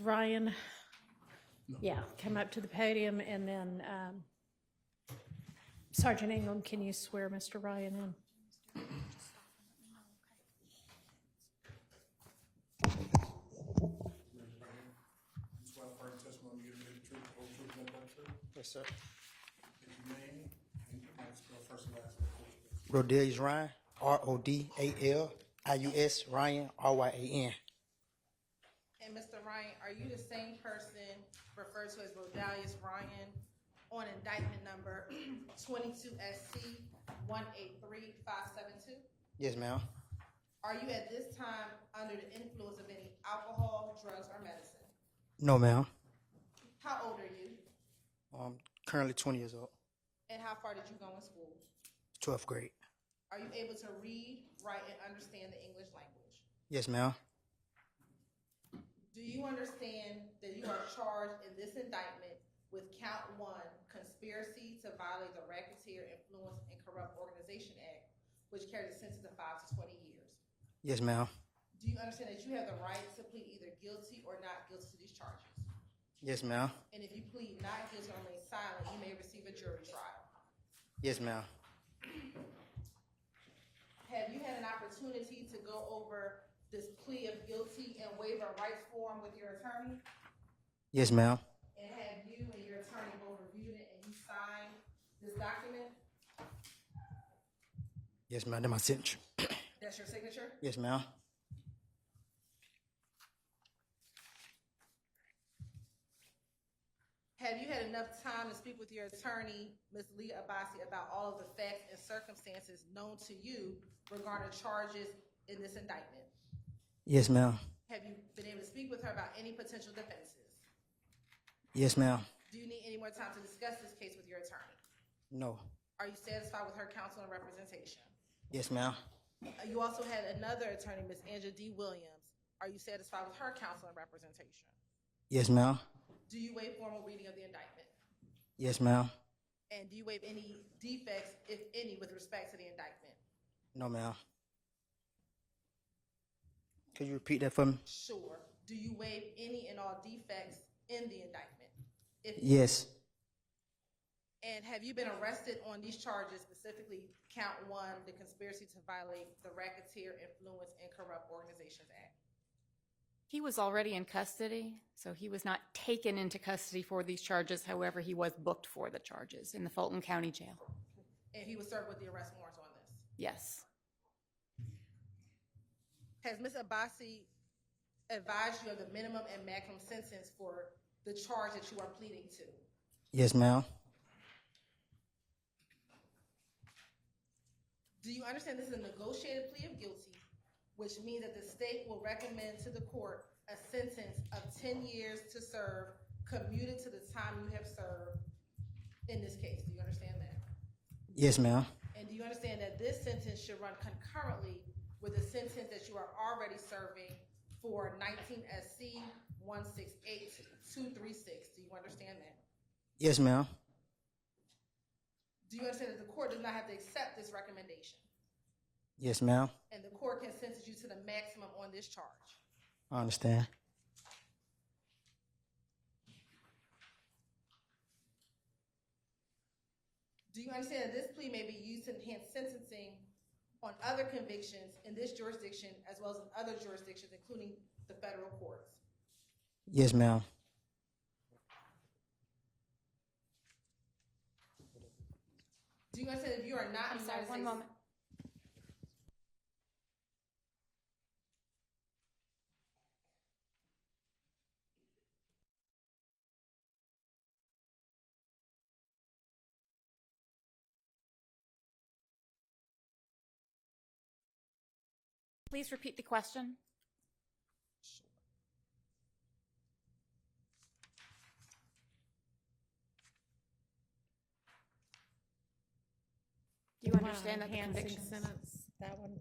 Mr. Ryan, yeah, come up to the podium, and then Sergeant Ingram, can you swear Mr. Ryan in? Yes, sir. Rodalius Ryan, Rodalius Ryan, Ryan. And Mr. Ryan, are you the same person referred to as Rodalius Ryan on indictment number 22 SC 183572? Yes, ma'am. Are you at this time under the influence of any alcohol, drugs, or medicine? No, ma'am. How old are you? Currently 20 years old. And how far did you go in school? 12th grade. Are you able to read, write, and understand the English language? Yes, ma'am. Do you understand that you are charged in this indictment with count 1, conspiracy to violate the Racketeer, Influence, and Corrupt Organization Act, which carries a sentence of 5 to 20 years? Yes, ma'am. Do you understand that you have the right to plead either guilty or not guilty to these charges? Yes, ma'am. And if you plead not guilty or remain silent, you may receive a jury trial. Yes, ma'am. Have you had an opportunity to go over this plea of guilty and waiver of rights form with your attorney? Yes, ma'am. And have you and your attorney both reviewed it and you signed this document? Yes, ma'am. That's my signature. That's your signature? Yes, ma'am. Have you had enough time to speak with your attorney, Ms. Leah Abbasi, about all of the facts and circumstances known to you regarding charges in this indictment? Yes, ma'am. Have you been able to speak with her about any potential defenses? Yes, ma'am. Do you need any more time to discuss this case with your attorney? No. Are you satisfied with her counsel and representation? Yes, ma'am. You also had another attorney, Ms. Angela D. Williams. Are you satisfied with her counsel and representation? Yes, ma'am. Do you waive formal reading of the indictment? Yes, ma'am. And do you waive any defects, if any, with respect to the indictment? No, ma'am. Could you repeat that for me? Sure. Do you waive any and all defects in the indictment? Yes. And have you been arrested on these charges, specifically count 1, the conspiracy to violate the Racketeer, Influence, and Corrupt Organizations Act? He was already in custody, so he was not taken into custody for these charges. However, he was booked for the charges in the Fulton County Jail. And he was served with the arrest warrants on this? Yes. Has Ms. Abbasi advised you of the minimum and maximum sentence for the charge that you are pleading to? Yes, ma'am. Do you understand this is a negotiated plea of guilty, which means that the state will recommend to the court a sentence of 10 years to serve, commuted to the time you have served in this case? Do you understand that? Yes, ma'am. And do you understand that this sentence should run concurrently with the sentence that you are already serving for 19 SC 168236? Do you understand that? Yes, ma'am. Do you understand that the court does not have to accept this recommendation? Yes, ma'am. And the court can sentence you to the maximum on this charge? I understand. Do you understand that this plea may be used to enhance sentencing on other convictions in this jurisdiction as well as in other jurisdictions, including the federal courts? Yes, ma'am. Do you understand that if you are not in the United States? One moment. Please repeat the question. Do you understand that the convictions? Sentence, that one,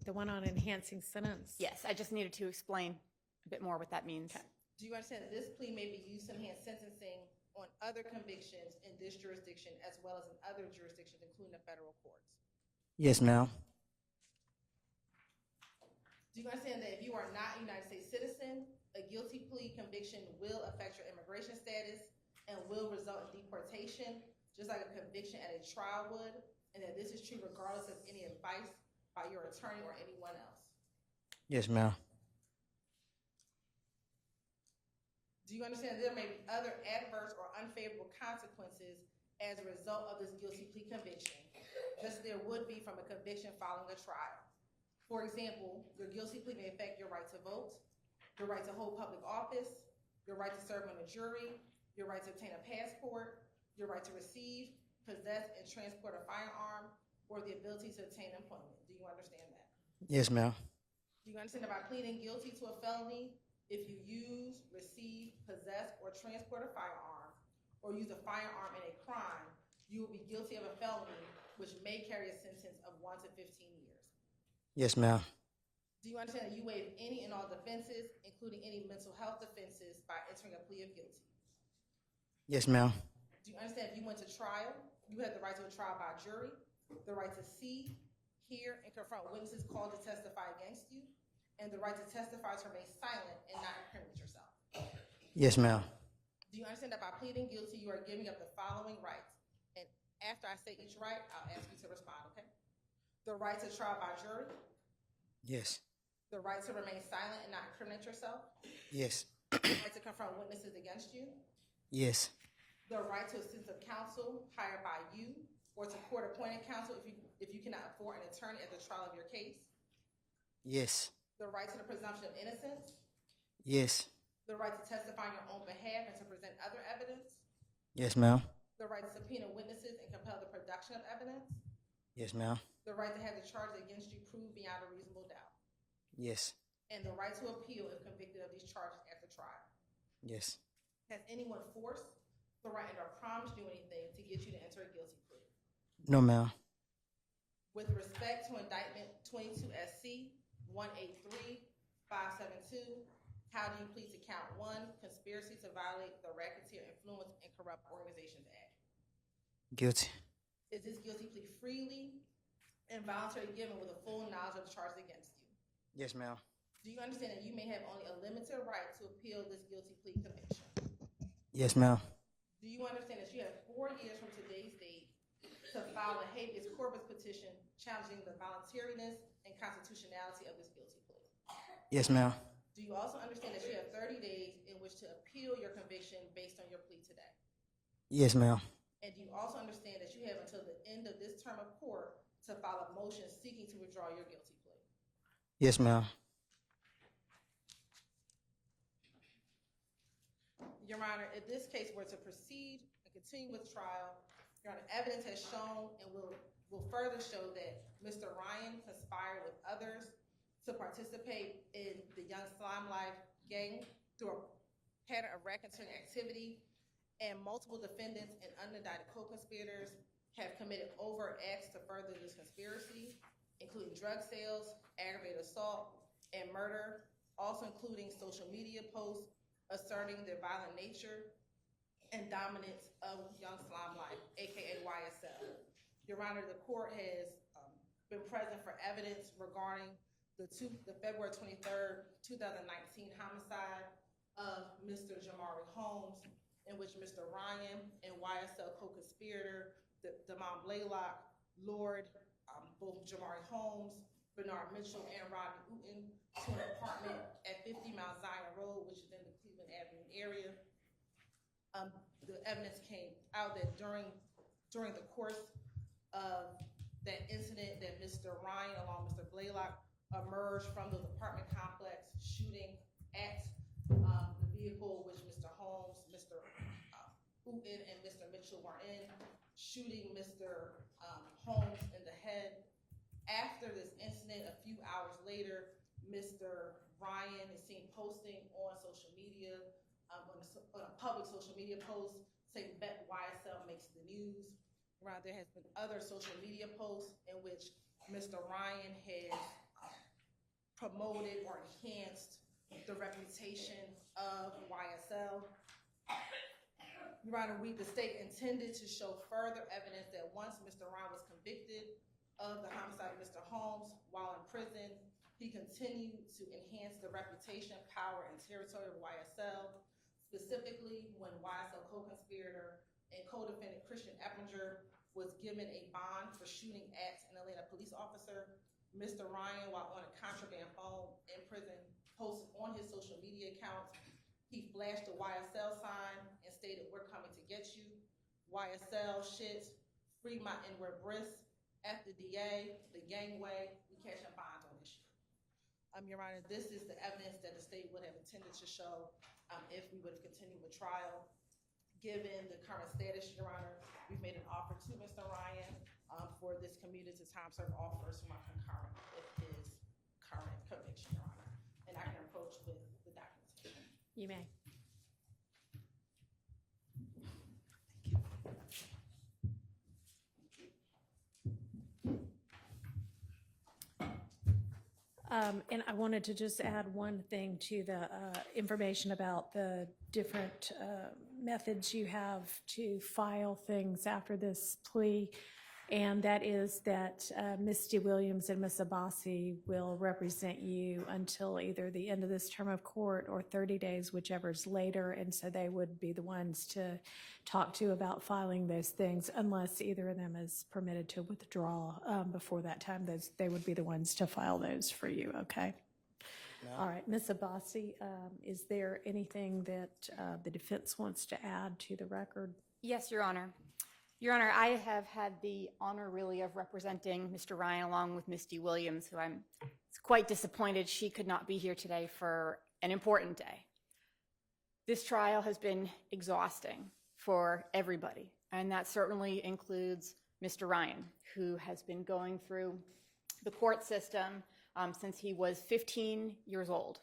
the one on enhancing sentence? Yes, I just needed to explain a bit more what that means. Okay. Do you understand that this plea may be used to enhance sentencing on other convictions in this jurisdiction as well as in other jurisdictions, including the federal courts? Yes, ma'am. Do you understand that if you are not a United States citizen a guilty plea conviction will affect your immigration status and will result in deportation, just like a conviction at a trial would, and that this is true regardless of any advice by your attorney or anyone else. Yes, ma'am. Do you understand there may be other adverse or unfavorable consequences as a result of this guilty plea conviction, just as there would be from a conviction following a trial? For example, your guilty plea may affect your right to vote, your right to hold public office, your right to serve on a jury, your right to obtain a passport, your right to receive, possess, and transport a firearm, or the ability to obtain employment. Do you understand that? Yes, ma'am. Do you understand that by pleading guilty to a felony, if you use, receive, possess, or transport a firearm, or use a firearm in a crime, you will be guilty of a felony, which may carry a sentence of 1 to 15 years. Yes, ma'am. Do you understand that you waive any and all defenses, including any mental health defenses, by entering a plea of guilty? Yes, ma'am. Do you understand if you went to trial, you have the right to a trial by jury, the right to see, hear, and confront witnesses called to testify against you, and the right to testify to remain silent and not incriminate yourself? Yes, ma'am. Do you understand that by pleading guilty, you are giving up the following rights? And after I say each right, I'll ask you to respond, okay? The right to trial by jury, Yes. the right to remain silent and not incriminate yourself, Yes. the right to confront witnesses against you, Yes. the right to assist of counsel hired by you or to court-appointed counsel if you cannot afford an attorney at the trial of your case, Yes. the right to the presumption of innocence, Yes. the right to testify on your own behalf and to present other evidence, Yes, ma'am. the right to subpoena witnesses and compel the production of evidence, Yes, ma'am. the right to have the charges against you proved beyond a reasonable doubt, Yes. and the right to appeal if convicted of these charges after trial. Yes. Has anyone forced, threatened, or promised you anything to get you to enter a guilty plea? No, ma'am. With respect to indictment 22 SC 183572, how do you plead to count 1, conspiracy to violate the Racketeer Influence and Corrupt Organizations Act? Guilty. Is this guilty plea freely and voluntarily given with a full knowledge of the charges against you? Yes, ma'am. Do you understand that you may have only a limited right to appeal this guilty plea conviction? Yes, ma'am. Do you understand that you have 4 years from today's date to file a habeas corpus petition challenging the voluntariness and constitutionality of this guilty plea? Yes, ma'am. Do you also understand that you have 30 days in which to appeal your conviction based on your plea today? Yes, ma'am. And do you also understand that you have until the end of this term of court to file a motion seeking to withdraw your guilty plea? Yes, ma'am. Your Honor, if this case were to proceed and continue with trial, Your Honor, evidence has shown and will further show that Mr. Ryan conspired with others to participate in the Young Slime Life gang through a pattern of racketeering activity, and multiple defendants and unindicted co-conspirators have committed overt acts to further this conspiracy, including drug sales, aggravated assault, and murder, also including social media posts asserting the violent nature and dominance of Young Slime Life, aka YSL. Your Honor, the court has been present for evidence regarding the February 23rd, 2019 homicide of Mr. Jamari Holmes, in which Mr. Ryan and YSL co-conspirator, Damon Blaylock, lured both Jamari Holmes, Bernard Mitchell, and Rodney Uten to an apartment at 50 Mount Zion Road, which is in the Cleveland Avenue area. The evidence came out that during the course of that incident that Mr. Ryan, along with Mr. Blaylock, emerged from the apartment complex shooting at the vehicle which Mr. Holmes, Mr. Uten, and Mr. Mitchell were in, shooting Mr. Holmes in the head. After this incident, a few hours later, Mr. Ryan is seen posting on social media, on a public social media post, saying bet YSL makes the news. Right, there has been other social media posts in which Mr. Ryan has promoted or enhanced the reputation of YSL. Your Honor, the state intended to show further evidence that once Mr. Ryan was convicted of the homicide of Mr. Holmes while in prison, He continued to enhance the reputation, power, and territory of YSL, specifically when YSL co-conspirator and co-defendant Christian Eppinger was given a bond for shooting at an Atlanta police officer. Mr. Ryan, while on a contraband phone in prison, posted on his social media accounts. He flashed the YSL sign and stated, "We're coming to get you. YSL shit, free my N-word bris, F the DA, the gangway, we catching bonds on this shit." Your Honor, this is the evidence that the state would have intended to show if we would have continued with trial. Given the current status, Your Honor, we've made an offer to Mr. Ryan for this commuted to time served offers from my concurrent with his current conviction, Your Honor. And I can approach with the documentation. You may. And I wanted to just add one thing to the information about the different methods you have to file things after this plea. And that is that Misty Williams and Ms. Abbasi will represent you until either the end of this term of court or 30 days, whichever's later. And so they would be the ones to talk to about filing those things, unless either of them is permitted to withdraw before that time. They would be the ones to file those for you, okay? All right, Ms. Abbasi, is there anything that the defense wants to add to the record? Yes, Your Honor. Your Honor, I have had the honor really of representing Mr. Ryan along with Misty Williams, who I'm quite disappointed she could not be here today for an important day. This trial has been exhausting for everybody, and that certainly includes Mr. Ryan, who has been going through the court system since he was 15 years old.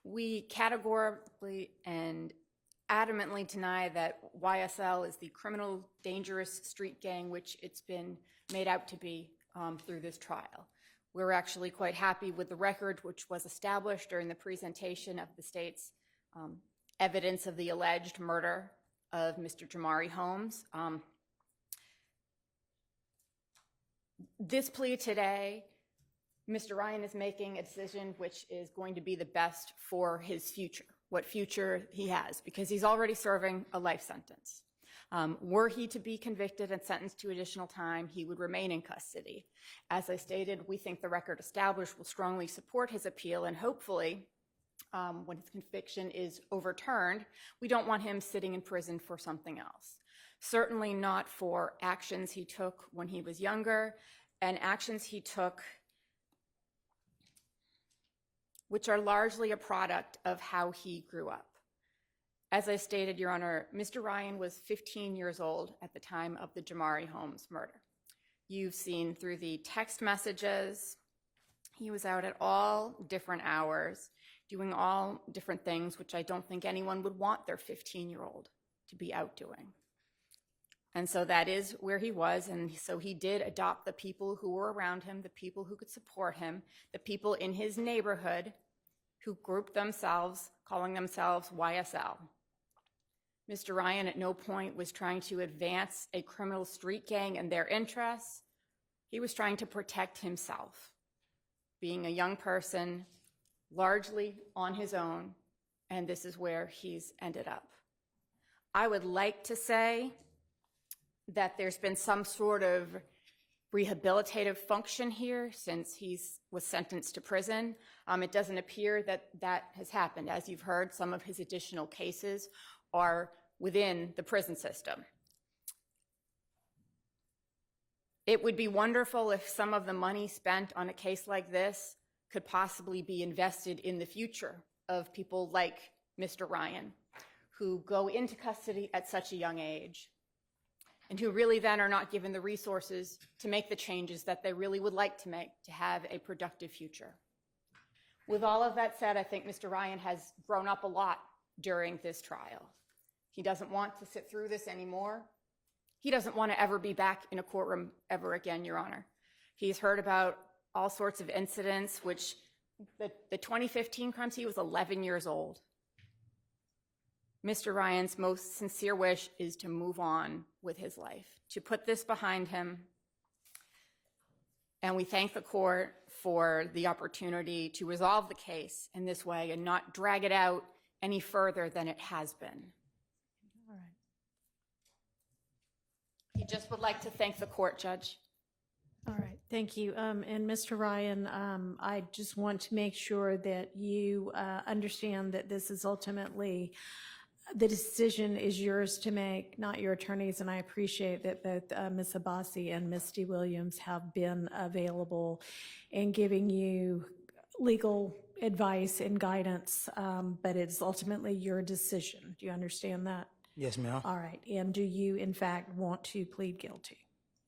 We categorically and adamantly deny that YSL is the criminal, dangerous street gang which it's been made out to be through this trial. We're actually quite happy with the record which was established during the presentation of the state's evidence of the alleged murder of Mr. Jamari Holmes. This plea today, Mr. Ryan is making a decision which is going to be the best for his future, what future he has, because he's already serving a life sentence. Were he to be convicted and sentenced to additional time, he would remain in custody. As I stated, we think the record established will strongly support his appeal, and hopefully, when his conviction is overturned, we don't want him sitting in prison for something else. Certainly not for actions he took when he was younger, and actions he took which are largely a product of how he grew up. As I stated, Your Honor, Mr. Ryan was 15 years old at the time of the Jamari Holmes murder. You've seen through the text messages, he was out at all different hours, doing all different things, which I don't think anyone would want their 15-year-old to be out doing. And so that is where he was, and so he did adopt the people who were around him, the people who could support him, the people in his neighborhood who grouped themselves, calling themselves YSL. Mr. Ryan at no point was trying to advance a criminal street gang and their interests. He was trying to protect himself, being a young person, largely on his own, and this is where he's ended up. I would like to say that there's been some sort of rehabilitative function here since he was sentenced to prison. It doesn't appear that that has happened. As you've heard, some of his additional cases are within the prison system. It would be wonderful if some of the money spent on a case like this could possibly be invested in the future of people like Mr. Ryan, who go into custody at such a young age, and who really then are not given the resources to make the changes that they really would like to make to have a productive future. With all of that said, I think Mr. Ryan has grown up a lot during this trial. He doesn't want to sit through this anymore. He doesn't want to ever be back in a courtroom ever again, Your Honor. He's heard about all sorts of incidents, which the 2015 crimes, he was 11 years old. Mr. Ryan's most sincere wish is to move on with his life, to put this behind him, And we thank the court for the opportunity to resolve the case in this way and not drag it out any further than it has been. All right. He just would like to thank the court, Judge. All right, thank you. And Mr. Ryan, I just want to make sure that you understand that this is ultimately, the decision is yours to make, not your attorneys, and I appreciate that both Ms. Abbasi and Ms. D. Williams have been available in giving you legal advice and guidance, but it's ultimately your decision. Do you understand that? Yes, ma'am. All right, and do you in fact want to plead guilty?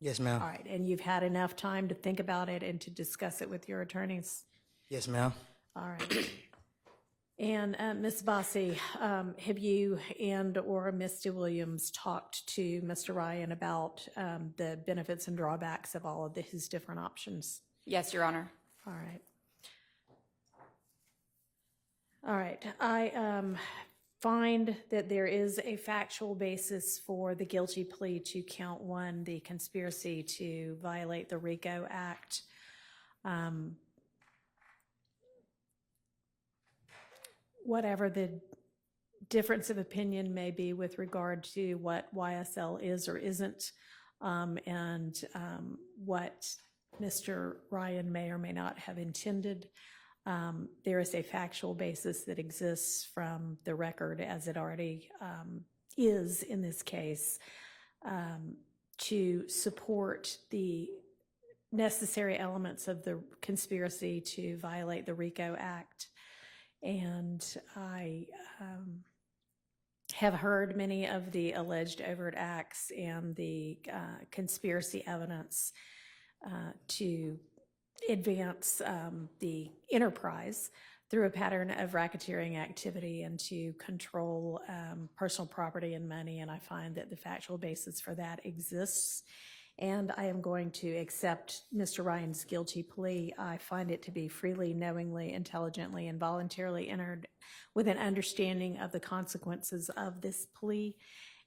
Yes, ma'am. All right, and you've had enough time to think about it and to discuss it with your attorneys? Yes, ma'am. All right. And Ms. Bossi, have you and or Ms. Williams talked to Mr. Ryan about the benefits and drawbacks of all of his different options? Yes, Your Honor. All right. All right. I find that there is a factual basis for the guilty plea to count one, the conspiracy to violate the RICO Act. Whatever the difference of opinion may be with regard to what YSL is or isn't, and what Mr. Ryan may or may not have intended, there is a factual basis that exists from the record as it already is in this case to support the necessary elements of the conspiracy to violate the RICO Act. And I have heard many of the alleged overt acts and the conspiracy evidence to advance the enterprise through a pattern of racketeering activity and to control personal property and money. And I find that the factual basis for that exists. And I am going to accept Mr. Ryan's guilty plea. I find it to be freely, knowingly, intelligently, and voluntarily entered with an understanding of the consequences of this plea.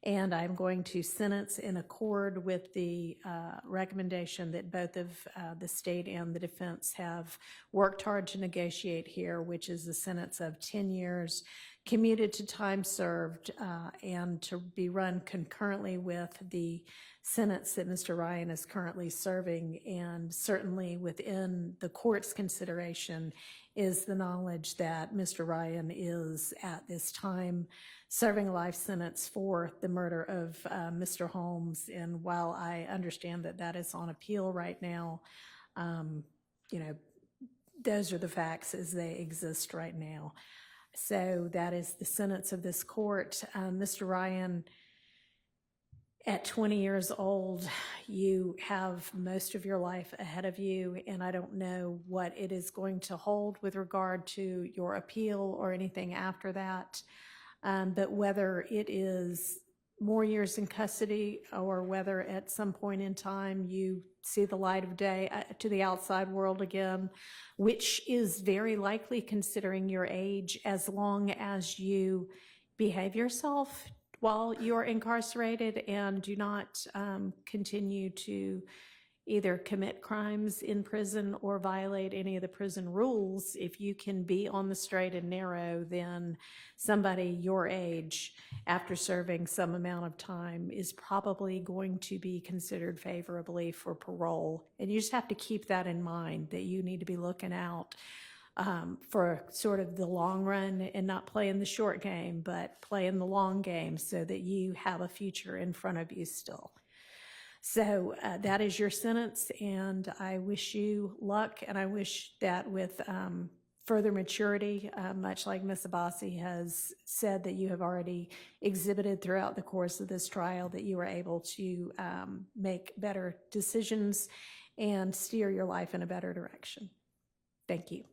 And I'm going to sentence in accord with the recommendation that both of the state and the defense have worked hard to negotiate here, which is a sentence of 10 years commuted to time served and to be run concurrently with the sentence that Mr. Ryan is currently serving. And certainly within the court's consideration is the knowledge that Mr. Ryan is at this time serving a life sentence for the murder of Mr. Holmes. And while I understand that that is on appeal right now, you know, those are the facts as they exist right now. So that is the sentence of this court. Mr. Ryan, at 20 years old, you have most of your life ahead of you, and I don't know what it is going to hold with regard to your appeal or anything after that. But whether it is more years in custody or whether at some point in time you see the light of day to the outside world again, which is very likely considering your age, as long as you behave yourself while you're incarcerated and do not continue to either commit crimes in prison or violate any of the prison rules. If you can be on the straight and narrow, then somebody your age, after serving some amount of time, is probably going to be considered favorably for parole. And you just have to keep that in mind, that you need to be looking out for sort of the long run and not playing the short game, but playing the long game so that you have a future in front of you still. So that is your sentence, and I wish you luck, and I wish that with further maturity, much like Ms. Abbasi has said that you have already exhibited throughout the course of this trial, that you are able to make better decisions and steer your life in a better direction. Thank you.